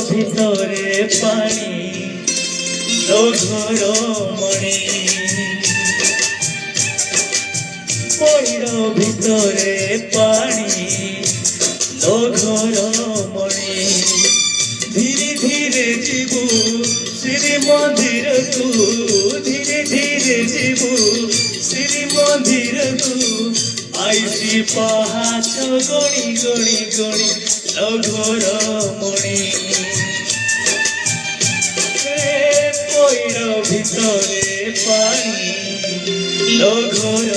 ভিতরে পানি ঘর মণি পইর ভিতরে পানি ঘর মণি ধীরে ধীরে ଯିବୁ ଶ୍ରୀମନ୍ଦିରକୁ ଧୀରେ ଧୀରେ ଯିବୁ ଶ୍ରୀମନ୍ଦିରକୁ ଆଇସି ପାହାଚ ଗଣି ଗଣି ଗଣି ଘର ମଣି পইর ভিতরে পানি ঘর